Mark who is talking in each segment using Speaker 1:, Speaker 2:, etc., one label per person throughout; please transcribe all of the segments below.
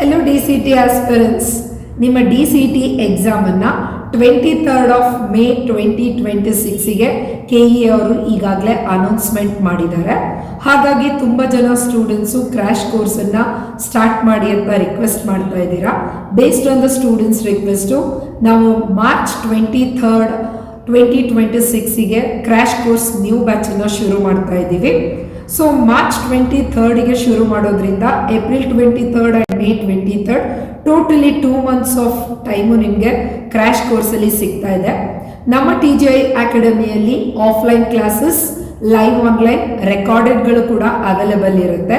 Speaker 1: Hello DCT aspirants, ನಿಮ್ಮ DCT ಎಕ್ಸಾಮನ್ನು 23rd of May 2026ಗೆ KE ಅವರು ಈಗಾಗಲೇ ಅನೌನ್ಸ್ಮೆಂಟ್ ಮಾಡಿದ್ದಾರೆ. ಹಾಗಾಗಿ ತುಂಬ ಜನ ಸ್ಟೂಡೆಂಟ್ಸು ಕ್ರ್ಯಾಶ್ ಕೋರ್ಸನ್ನು ಸ್ಟಾರ್ಟ್ ಮಾಡಿ ಅಂತ ರಿಕ್ವೆಸ್ಟ್ ಮಾಡ್ತಾ ಇದ್ದೀರಾ. Based on the students request ನಾವು ಮಾರ್ಚ್ 23rd 2026ಗೆ ಕ್ರ್ಯಾಶ್ ಕೋರ್ಸ್ ನ್ಯೂ ಬ್ಯಾಚನ್ನು ಶುರು ಮಾಡ್ತಾ ಇದ್ದೀವಿ. ಸೊ ಮಾರ್ಚ್ 23ಗೆ ಶುರು ಮಾಡೋದ್ರಿಂದ April 23rd and May 23rd totally 2 months of time ನಿಮಗೆ ಕ್ರ್ಯಾಶ್ ಕೋರ್ಸಲ್ಲಿ ಸಿಗ್ತಾ ಇದೆ. ನಮ್ಮ TGI ಅಕಾಡೆಮಿಯಲ್ಲಿ ಆಫ್ಲೈನ್ ಕ್ಲಾಸಸ್, ಲೈವ್ ಆನ್ಲೈನ್ ರೆಕಾರ್ಡೆಡ್ಗಳು ಕೂಡ ಅವೈಲೇಬಲ್ ಇರುತ್ತೆ.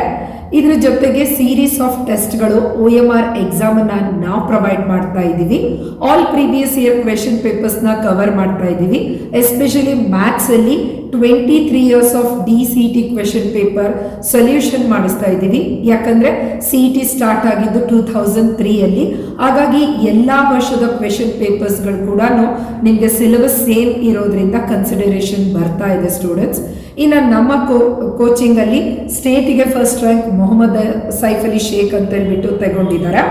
Speaker 1: ಇದ್ರ ಜೊತೆಗೆ ಸೀರೀಸ್ ಆಫ್ ಟೆಸ್ಟ್ಗಳು OMR ಎಕ್ಸಾಮನ್ನು ನಾವು ಪ್ರೊವೈಡ್ ಮಾಡ್ತಾ ಇದ್ದೀವಿ. ಆಲ್ ಪ್ರೀವಿಯಸ್ ಇಯರ್ ಕ್ವೆಶನ್ ಪೇಪರ್ಸ್ನ ಕವರ್ ಮಾಡ್ತಾ ಇದ್ದೀವಿ. ಎಸ್ಪೆಷಲಿ ಮ್ಯಾಥ್ಸಲ್ಲಿ 23 years of DCT question paper solution ಮಾಡಿಸ್ತಾ ಇದ್ದೀವಿ. ಯಾಕಂದರೆ CET ಸ್ಟಾರ್ಟ್ ಆಗಿದ್ದು 2003 ಹಾಗಾಗಿ ಎಲ್ಲ ವರ್ಷದ ಕ್ವೆಶನ್ ಪೇಪರ್ಸ್ಗಳು ಕೂಡ ನಿಮಗೆ ಸಿಲೆಬಸ್ ಸೇಮ್ ಇರೋದ್ರಿಂದ ಕನ್ಸಿಡರೇಷನ್ ಬರ್ತಾ ಇದೆ ಸ್ಟೂಡೆಂಟ್ಸ್. ಇನ್ನು ನಮ್ಮ ಕೋಚಿಂಗಲ್ಲಿ ಸ್ಟೇಟಿಗೆ ಫಸ್ಟ್ ರ್ಯಾಂಕ್ ಮೊಹಮ್ಮದ್ ಸೈಫ್ ಅಲಿ ಶೇಖ್ ಅಂತ ಹೇಳ್ಬಿಟ್ಟು ತಗೊಂಡಿದ್ದಾರೆ.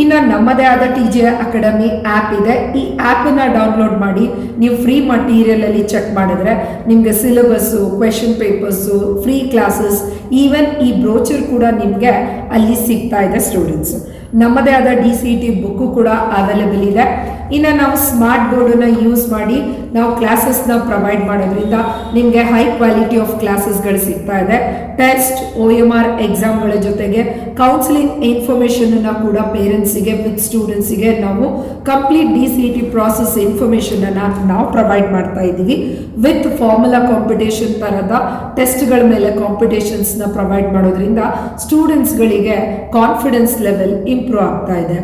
Speaker 1: ಇನ್ನು ನಮ್ಮದೇ ಆದ TGI ಅಕಾಡೆಮಿ ಆ್ಯಪ್ ಇದೆ. ಈ ಆ್ಯಪನ್ನು ಡೌನ್ಲೋಡ್ ಮಾಡಿ ನೀವು ಫ್ರೀ ಮಟೀರಿಯಲಲ್ಲಿ ಚೆಕ್ ಮಾಡಿದ್ರೆ ನಿಮಗೆ syllabus, question papers, free classes, even ಈ ಬ್ರೋಚರ್ ಕೂಡ ನಿಮಗೆ ಅಲ್ಲಿ ಸಿಗ್ತಾ ಇದೆ ಸ್ಟೂಡೆಂಟ್ಸ್. ನಮ್ಮದೇ ಆದ DCT ಬುಕ್ಕು ಕೂಡ ಅವೈಲೇಬಲ್ ಇದೆ. ಇನ್ನು ನಾವು ಸ್ಮಾರ್ಟ್ ಬೋರ್ಡನ್ನು ಯೂಸ್ ಮಾಡಿ ನಾವು ಕ್ಲಾಸಸ್ನ ಪ್ರೊವೈಡ್ ಮಾಡೋದ್ರಿಂದ ನಿಮಗೆ ಹೈ ಕ್ವಾಲಿಟಿ ಆಫ್ ಕ್ಲಾಸಸ್ಗಳು ಸಿಗ್ತಾ ಇದೆ. ಟೆಸ್ಟ್, OMR ಎಕ್ಸಾಮ್ಗಳ ಜೊತೆಗೆ ಕೌನ್ಸಿಲಿಂಗ್ ಇನ್ಫಾರ್ಮೇಷನನ್ನು ಕೂಡ ಪೇರೆಂಟ್ಸಿಗೆ ವಿತ್ ಸ್ಟೂಡೆಂಟ್ಸಿಗೆ ನಾವು ಕಂಪ್ಲೀಟ್ DCT ಪ್ರಾಸೆಸ್ ಇನ್ಫಾರ್ಮೇಷನನ್ನು ನಾವು ಪ್ರೊವೈಡ್ ಮಾಡ್ತಾ ಇದ್ದೀವಿ. ವಿತ್ ಫಾರ್ಮುಲಾ ಕಾಂಪಿಟೇಷನ್ ಥರದ ಟೆಸ್ಟ್ಗಳ ಮೇಲೆ ಕಾಂಪಿಟೇಷನ್ಸ್ನ ಪ್ರೊವೈಡ್ ಮಾಡೋದ್ರಿಂದ ಸ್ಟೂಡೆಂಟ್ಸ್ಗಳಿಗೆ ಕಾನ್ಫಿಡೆನ್ಸ್ ಲೆವೆಲ್ ಇಂಪ್ರೂವ್ ಆಗ್ತಾ ಇದೆ.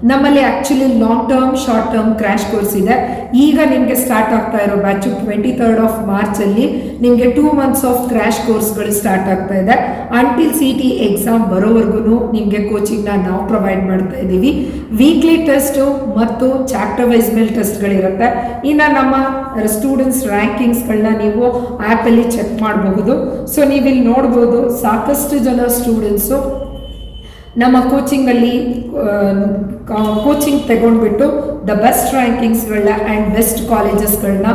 Speaker 1: ನಮ್ಮಲ್ಲಿ actually long term, short term crash course ಇದೆ. ಈಗ ನಿಮಗೆ ಸ್ಟಾರ್ಟ್ ಆಗ್ತಾ ಇರೋ ಬ್ಯಾಚು 23rd ಆಫ್ ಮಾರ್ಚಲ್ಲಿ ನಿಮಗೆ 2 months ಆಫ್ ಕ್ರ್ಯಾಶ್ ಕೋರ್ಸ್ಗಳು ಸ್ಟಾರ್ಟ್ ಆಗ್ತಾ ಇದೆ. ಅಂಟಿಲ್ CET ಎಕ್ಸಾಮ್ ಬರೋವರೆಗೂ ನಿಮಗೆ ಕೋಚಿಂಗ್ನ ನಾವು ಪ್ರೊವೈಡ್ ಮಾಡ್ತಾ ಇದ್ದೀವಿ. ವೀಕ್ಲಿ ಟೆಸ್ಟು ಮತ್ತು ಚಾಪ್ಟರ್ ವೈಸ್ ಮೇಲೆ ಟೆಸ್ಟ್ಗಳಿರುತ್ತೆ. ಇನ್ನು ನಮ್ಮ ಸ್ಟೂಡೆಂಟ್ಸ್ ರ್ಯಾಂಕಿಂಗ್ಸ್ಗಳನ್ನ ನೀವು ಆ್ಯಪಲ್ಲಿ ಚೆಕ್ ಮಾಡಬಹುದು. ಸೊ ನೀವಿಲ್ಲಿ ನೋಡ್ಬೋದು, ಸಾಕಷ್ಟು ಜನ ಸ್ಟೂಡೆಂಟ್ಸು ನಮ್ಮ ಕೋಚಿಂಗಲ್ಲಿ ಕೋಚಿಂಗ್ ತಗೊಂಡ್ಬಿಟ್ಟು ದ ಬೆಸ್ಟ್ ರ್ಯಾಂಕಿಂಗ್ಸ್ಗಳನ್ನ ಆ್ಯಂಡ್ ಬೆಸ್ಟ್ ಕಾಲೇಜಸ್ಗಳನ್ನ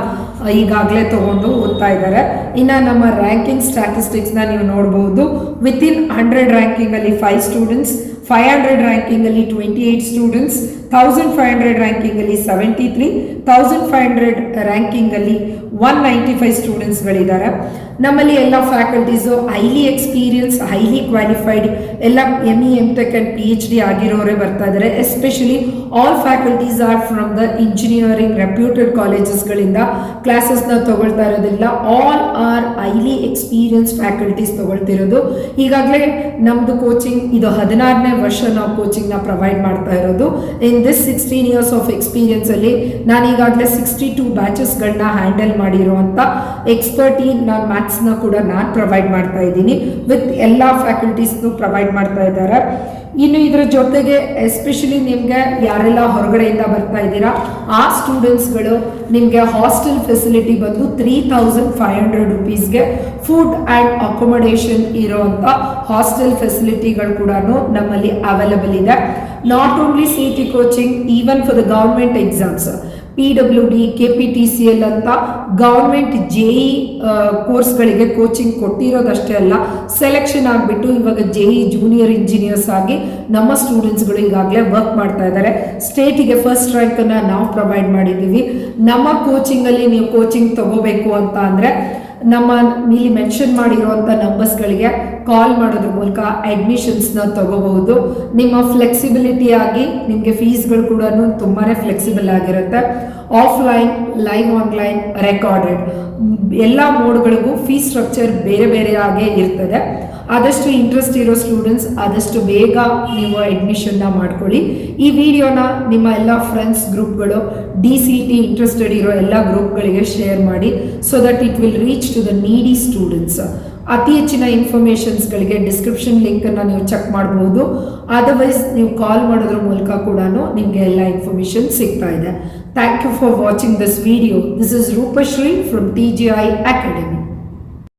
Speaker 1: ಈಗಾಗಲೇ ತೊಗೊಂಡು ಓದ್ತಾ ಇದ್ದಾರೆ. ಇನ್ನು ನಮ್ಮ ರ್ಯಾಂಕಿಂಗ್ ಸ್ಟ್ಯಾಟಿಸ್ಟಿಕ್ಸ್ನ ನೀವು ನೋಡ್ಬೋದು. ವಿತಿನ್ 100 ರ್ಯಾಂಕಿಂಗಲ್ಲಿ 5 ಸ್ಟೂಡೆಂಟ್ಸ್, 500 ರ್ಯಾಂಕಿಂಗಲ್ಲಿ 28 ಸ್ಟೂಡೆಂಟ್ಸ್, 1500 ರ್ಯಾಂಕಿಂಗಲ್ಲಿ 73, 1500 ರ್ಯಾಂಕಿಂಗಲ್ಲಿ 195 ಸ್ಟೂಡೆಂಟ್ಸ್ಗಳಿದ್ದಾರೆ. ನಮ್ಮಲ್ಲಿ ಎಲ್ಲ faculties highly experience, highly qualified, ಎಲ್ಲ ME, MTech ಆ್ಯಂಡ್ PhD ಆಗಿರೋರೇ ಬರ್ತಾ ಇದ್ದಾರೆ. Especially all faculties are from the engineering reputed ಕಾಲೇಜಸ್ಗಳಿಂದ ಕ್ಲಾಸಸ್ನ ತೊಗೊಳ್ತಾ ಇರೋದಿಲ್ಲ. All are highly experience faculties ತೊಗೊಳ್ತಿರೋದು. ಈಗಾಗಲೇ ನಮ್ಮದು ಕೋಚಿಂಗ್ ಇದು 16ನೇ ವರ್ಷ ನಾವು ಕೋಚಿಂಗ್ನ ಪ್ರೊವೈಡ್ ಮಾಡ್ತಾ ಇರೋದು. ಇನ್ ದಿಸ್ 16 years ಆಫ್ ಎಕ್ಸ್ಪೀರಿಯನ್ಸಲ್ಲಿ ನಾನು ಈಗಾಗಲೇ 62 ಬ್ಯಾಚಸ್ಗಳನ್ನ ಹ್ಯಾಂಡಲ್ ಮಾಡಿರುವಂಥ ಎಕ್ಸ್ಪರ್ಟಿ ನಾನು ಮ್ಯಾಥ್ಸ್ನ ಕೂಡ ನಾನು ಪ್ರೊವೈಡ್ ಮಾಡ್ತಾ ಇದ್ದೀನಿ. ವಿತ್ ಎಲ್ಲ ಫ್ಯಾಕಲ್ಟೀಸ್ನು ಪ್ರೊವೈಡ್ ಮಾಡ್ತಾ ಇದ್ದಾರೆ. ಇನ್ನು ಇದರ ಜೊತೆಗೆ ಎಸ್ಪೆಷಲಿ ನಿಮಗೆ ಯಾರೆಲ್ಲ ಹೊರಗಡೆಯಿಂದ ಬರ್ತಾ ಇದ್ದೀರಾ ಆ ಸ್ಟೂಡೆಂಟ್ಸ್ಗಳು ನಿಮಗೆ ಹಾಸ್ಟೆಲ್ ಫೆಸಿಲಿಟಿ ಬಂದು 3500 rupeesಗೆ ಫುಡ್ ಆ್ಯಂಡ್ ಅಕೊಮಡೇಷನ್ ಇರೋವಂಥ ಹಾಸ್ಟೆಲ್ ಫೆಸಿಲಿಟಿಗಳು ಕೂಡ ನಮ್ಮಲ್ಲಿ ಅವೈಲೇಬಲ್ ಇದೆ. Not only CET coaching, even for the government exams, PWD, KPTCL ಅಂತ ಗೌರ್ಮೆಂಟ್ JE ಕೋರ್ಸ್ಗಳಿಗೆ ಕೋಚಿಂಗ್ ಕೊಟ್ಟಿರೋದಷ್ಟೇ ಅಲ್ಲ, ಸೆಲೆಕ್ಷನ್ ಆಗಿಬಿಟ್ಟು ಇವಾಗ JE ಜೂನಿಯರ್ ಇಂಜಿನಿಯರ್ಸ್ ಆಗಿ ನಮ್ಮ ಸ್ಟೂಡೆಂಟ್ಸ್ಗಳು ಈಗಾಗಲೇ ವರ್ಕ್ ಮಾಡ್ತಾ ಇದ್ದಾರೆ. ಸ್ಟೇಟಿಗೆ ಫಸ್ಟ್ ರ್ಯಾಂಕನ್ನು ನಾವು ಪ್ರೊವೈಡ್ ಮಾಡಿದ್ದೀವಿ. ನಮ್ಮ ಕೋಚಿಂಗಲ್ಲಿ ನೀವು ಕೋಚಿಂಗ್ ತಗೋಬೇಕು ಅಂತ ಅಂದರೆ ನಮ್ಮ ಇಲ್ಲಿ ಮೆನ್ಷನ್ ಮಾಡಿರುವಂಥ ನಂಬರ್ಸ್ಗಳಿಗೆ ಕಾಲ್ ಮಾಡೋದ್ರ ಮೂಲಕ ಅಡ್ಮಿಷನ್ಸ್ನ ತಗೋಬಹುದು. ನಿಮ್ಮ ಫ್ಲೆಕ್ಸಿಬಿಲಿಟಿ ಆಗಿ ನಿಮಗೆ ಫೀಸ್ಗಳು ಕೂಡ ತುಂಬಾ ಫ್ಲೆಕ್ಸಿಬಲ್ ಆಗಿರುತ್ತೆ. ಆಫ್ಲೈನ್, ಲೈವ್ ಆನ್ಲೈನ್, ರೆಕಾರ್ಡೆಡ್ ಎಲ್ಲ ಮೋಡ್ಗಳಿಗೂ ಫೀಸ್ ಸ್ಟ್ರಕ್ಚರ್ ಬೇರೆ ಬೇರೆ ಆಗೇ ಇರ್ತದೆ. ಆದಷ್ಟು ಇಂಟ್ರೆಸ್ಟ್ ಇರೋ ಸ್ಟೂಡೆಂಟ್ಸ್ ಆದಷ್ಟು ಬೇಗ ನೀವು ಅಡ್ಮಿಷನ್ನ ಮಾಡ್ಕೊಳ್ಳಿ. ಈ ವಿಡಿಯೋನ ನಿಮ್ಮ ಎಲ್ಲ ಫ್ರೆಂಡ್ಸ್ ಗ್ರೂಪ್ಗಳು, DCT ಇಂಟ್ರೆಸ್ಟೆಡ್ ಇರೋ ಎಲ್ಲ ಗ್ರೂಪ್ಗಳಿಗೆ ಶೇರ್ ಮಾಡಿ. So that it will reach to the needy students. ಅತಿ ಹೆಚ್ಚಿನ ಇನ್ಫಾರ್ಮೇಷನ್ಸ್ಗಳಿಗೆ ಡಿಸ್ಕ್ರಿಪ್ಷನ್ ಲಿಂಕನ್ನು ನೀವು ಚೆಕ್ ಮಾಡ್ಬೋದು. ಅದರ್ವೈಸ್ ನೀವು ಕಾಲ್ ಮಾಡೋದ್ರ ಮೂಲಕ ಕೂಡ ನಿಮಗೆ ಎಲ್ಲ ಇನ್ಫಾರ್ಮೇಷನ್ ಸಿಗ್ತಾ ಇದೆ. Thank you for watching this video. This is Rupashree from TGI academy.